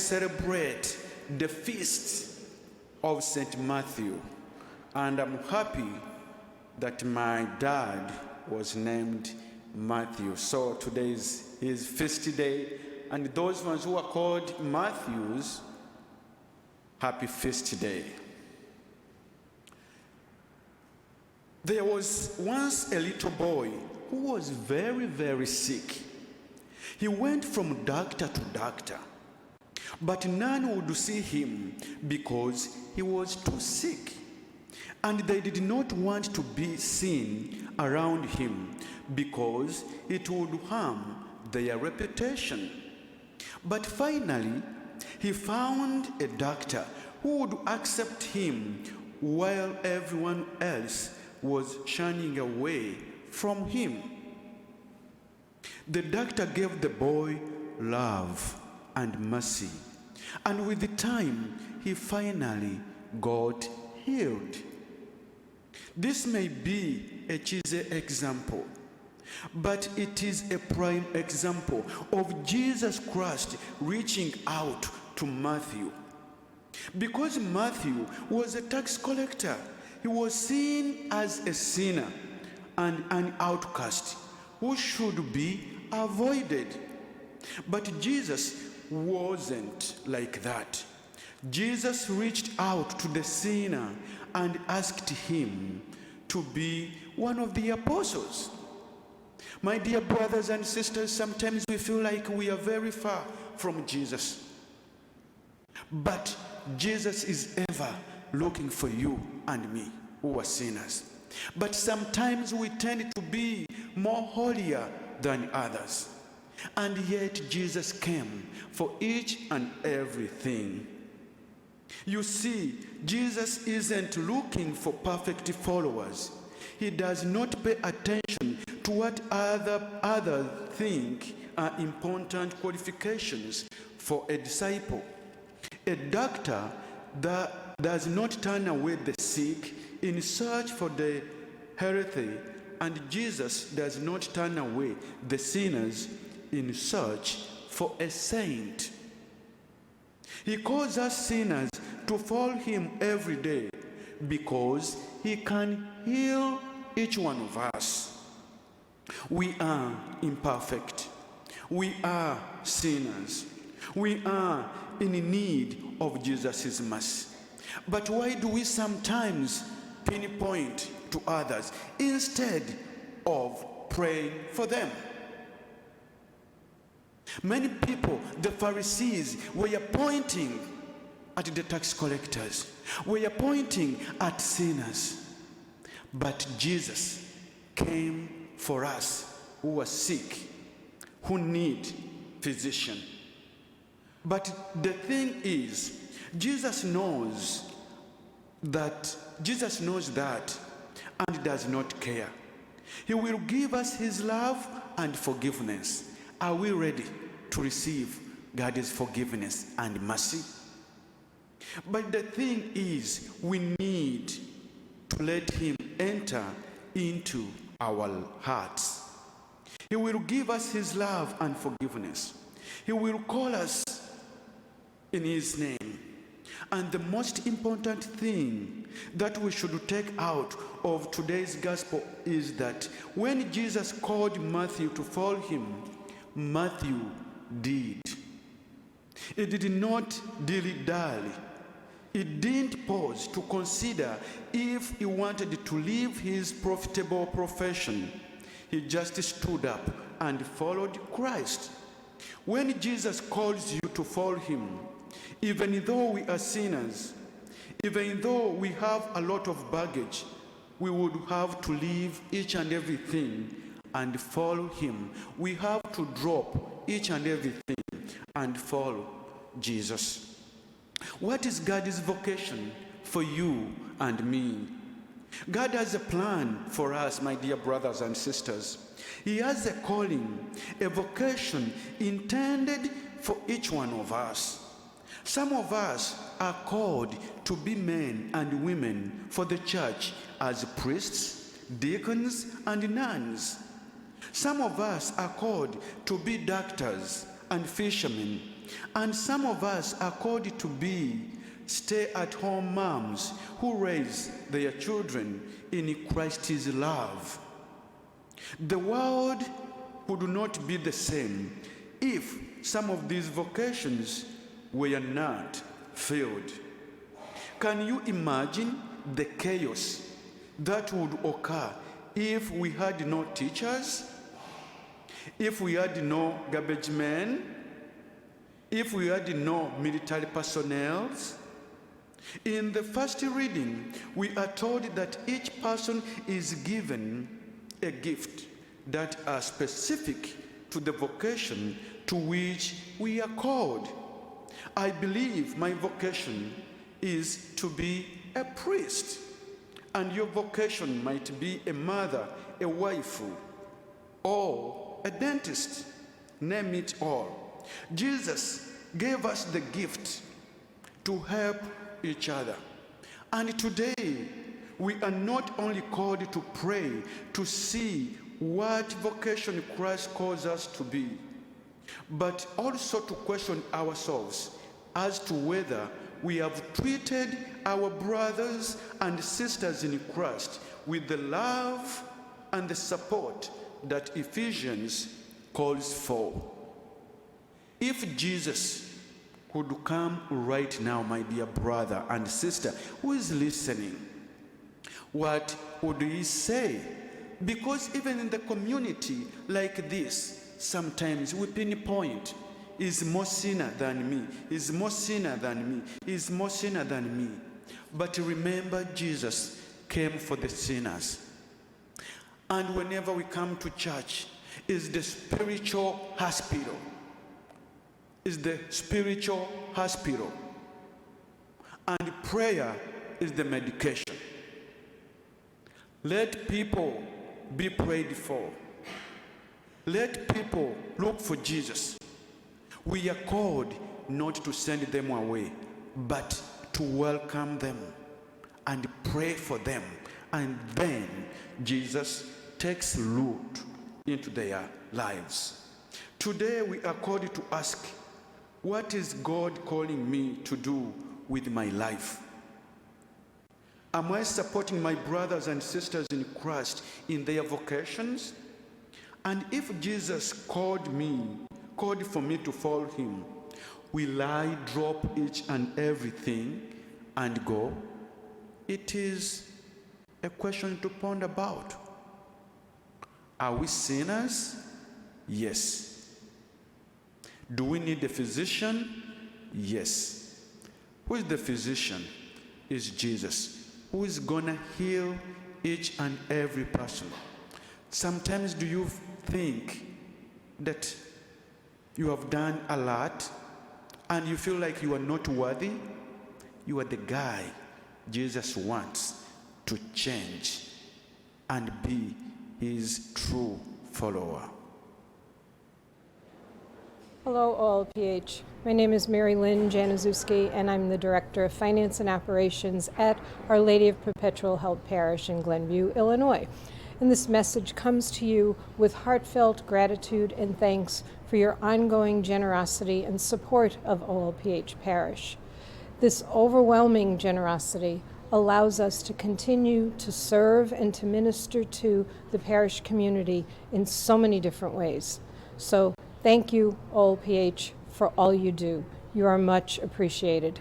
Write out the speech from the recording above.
celebrate the feast of St. Matthew, and I'm happy that my dad was named Matthew. So today is his feast day, and those ones who are called Matthews, happy feast day. There was once a little boy who was very, very sick. He went from doctor to doctor, but none would see him because he was too sick, and they did not want to be seen around him because it would harm their reputation. But finally, he found a doctor who would accept him while everyone else was shunning away from him. The doctor gave the boy love and mercy, and with the time, he finally got healed. This may be a cheesy example, but it is a prime example of Jesus Christ reaching out to Matthew. Because Matthew was a tax collector, he was seen as a sinner and an outcast who should be avoided. But Jesus wasn't like that. Jesus reached out to the sinner and asked him to be one of the apostles. My dear brothers and sisters, sometimes we feel like we are very far from Jesus. But Jesus is ever looking for you and me who are sinners. But sometimes we tend to be more holier than others. And yet Jesus came for each and everything. You see, Jesus isn't looking for perfect followers. He does not pay attention to what others think are important qualifications for a disciple. A doctor that does not turn away the sick in search for the healthy, and Jesus does not turn away the sinners in search for a saint. He calls us sinners to follow him every day because he can heal each one of us. We are imperfect. We are sinners. We are in need of Jesus' mercy. But why do we sometimes pinpoint to others instead of praying for them? Many people, the Pharisees, were pointing at the tax collectors, were pointing at sinners. But Jesus came for us who are sick, who need physician. But the thing is, Jesus knows that and does not care. He will give us his love and forgiveness. Are we ready to receive God's forgiveness and mercy? But the thing is, we need to let him enter into our hearts. He will give us his love and forgiveness. He will call us in his name. And the most important thing that we should take out of today's gospel is that when Jesus called Matthew to follow him, Matthew did. He did not dilly-dally. He didn't pause to consider if he wanted to leave his profitable profession. He just stood up and followed Christ. When Jesus calls you to follow him, even though we are sinners, even though we have a lot of baggage, we would have to leave each and everything and follow him. We have to drop each and everything and follow Jesus. What is God's vocation for you and me? God has a plan for us, my dear brothers and sisters. He has a calling, a vocation intended for each one of us. Some of us are called to be men and women for the church as priests, deacons, and nuns. Some of us are called to be doctors and fishermen. And some of us are called to be stay-at-home moms who raise their children in Christ's love. The world would not be the same if some of these vocations were not filled. Can you imagine the chaos that would occur if we had no teachers, if we had no garbage men, if we had no military personnel? In the first reading, we are told that each person is given a gift that are specific to the vocation to which we are called. I believe my vocation is to be a priest, and your vocation might be a mother, a wife, or a dentist. Name it all. Jesus gave us the gift to help each other. And today, we are not only called to pray to see what vocation Christ calls us to be, but also to question ourselves as to whether we have treated our brothers and sisters in Christ with the love and the support that Ephesians calls for. If Jesus could come right now, my dear brother and sister who is listening, what would he say? Because even in the community like this, sometimes we pinpoint, is more sinner than me, is more sinner than me, is more sinner than me. But remember, Jesus came for the sinners. And whenever we come to church, is the spiritual hospital. Is the spiritual hospital. And prayer is the medication. Let people be prayed for. Let people look for Jesus. We are called not to send them away, but to welcome them and pray for them. And then Jesus takes root into their lives. Today we are called to ask, what is God calling me to do with my life? Am I supporting my brothers and sisters in Christ in their vocations? And if Jesus called for me to follow him, will I drop each and everything and go? It is a question to ponder about. Are we sinners? Yes. Do we need a physician? Yes. Who is the physician? Is Jesus, who is gonna heal each and every person. Sometimes do you think that you have done a lot and you feel like you are not worthy? You are the guy Jesus wants to change and be his true follower. Hello, OLPH. My name is Mary Lynn Januszewski, and I'm the Director of Finance and Operations at Our Lady of Perpetual Help Parish in Glenview, Illinois. And this message comes to you with heartfelt gratitude and thanks for your ongoing generosity and support of OLPH Parish. This overwhelming generosity allows us to continue to serve and to minister to the parish community in so many different ways. So thank you, OLPH, for all you do. You are much appreciated.